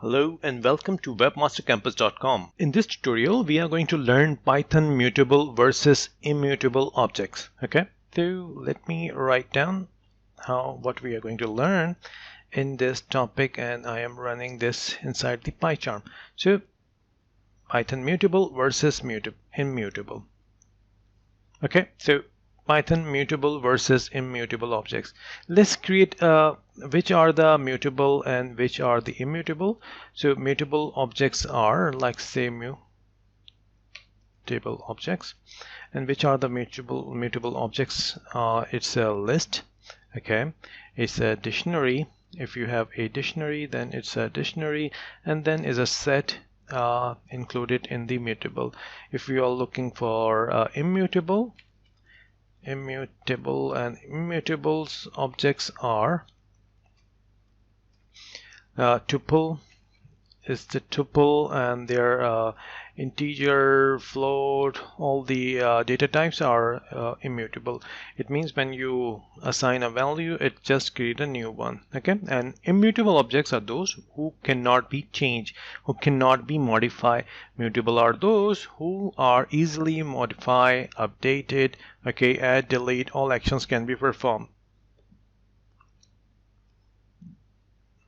Hello and welcome to webmastercampus.com. In this tutorial, we are going to learn Python mutable versus immutable objects. Okay, so let me write down what we are going to learn in this topic, and I am running this inside the PyCharm. So Python mutable versus immutable. Okay, so Python mutable versus immutable objects. Let's create which are the mutable and which are the immutable. So mutable objects are like say mutable objects, and which are the mutable objects? It's a list. Okay, it's a dictionary. If you have a dictionary, then it's a dictionary, and then is a set included in the mutable. If you are looking for immutable and immutables objects are tuple is the tuple, and their integer, float, all the data types are immutable. It means when you assign a value, it just creates a new one. Okay, and immutable objects are those who cannot be changed, who cannot be modified. Mutable are those who are easily modified, updated. Okay, add, delete, all actions can be performed.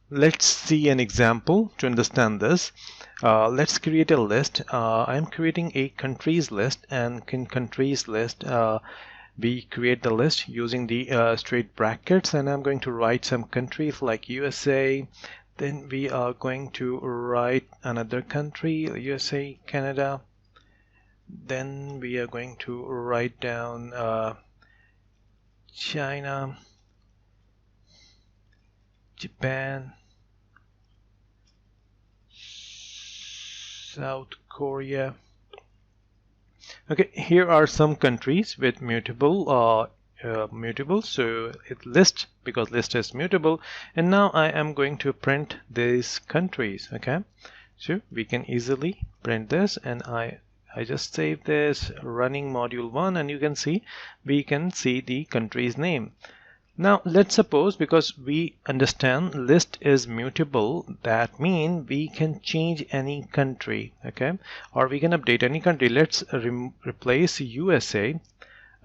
Let's see an example to understand this. Let's create a list. I'm creating a countries list, and in countries list we create the list using the straight brackets, and I'm going to write some countries like USA. Then we are going to write another country, USA, Canada. Then we are going to write down China, Japan, South Korea. Okay, here are some countries with mutable so it list, because list is mutable, and now I am going to print these countries. Okay, so we can easily print this, and I just save this running module 1, and you can see we can see the country's name. Now let's suppose, because we understand list is mutable, that means we can change any country, okay, or we can update any country. Let's replace USA,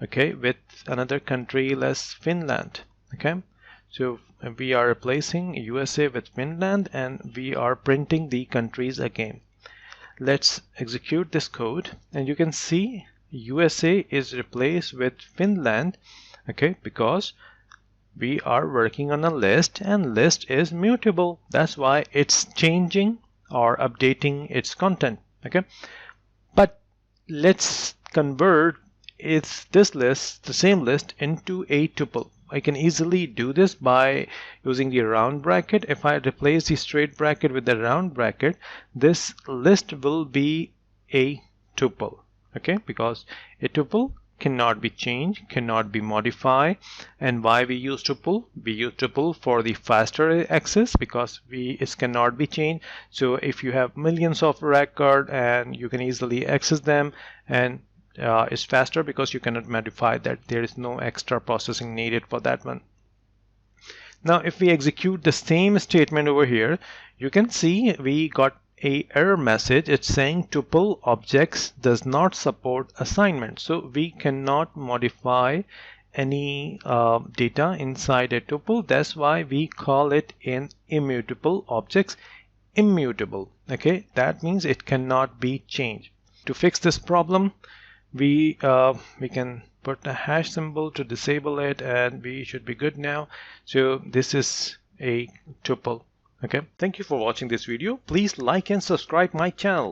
okay, with another country, less Finland. Okay, so we are replacing USA with Finland, and we are printing the countries again. Let's execute this code, and you can see USA is replaced with Finland, okay, because we are working on a list, and list is mutable. That's why it's changing or updating its content. Okay, but let's convert this list, the same list, into a tuple. I can easily do this by using the round bracket. If I replace the straight bracket with the round bracket, this list will be a tuple. Okay, because a tuple cannot be changed, cannot be modified. And why we use tuple? We use tuple for the faster access, because it cannot be changed. So if you have millions of records, and you can easily access them, and it's faster because you cannot modify that. There is no extra processing needed for that one. Now if we execute the same statement over here, you can see we got a error message. It's saying tuple objects does not support assignment, so we cannot modify any data inside a tuple. That's why we call it in immutable objects immutable. Okay, that means it cannot be changed. To fix this problem, we can put a hash symbol to disable it, and we should be good now. So this is a tuple. Okay, thank you for watching this video. Please like and subscribe my channel.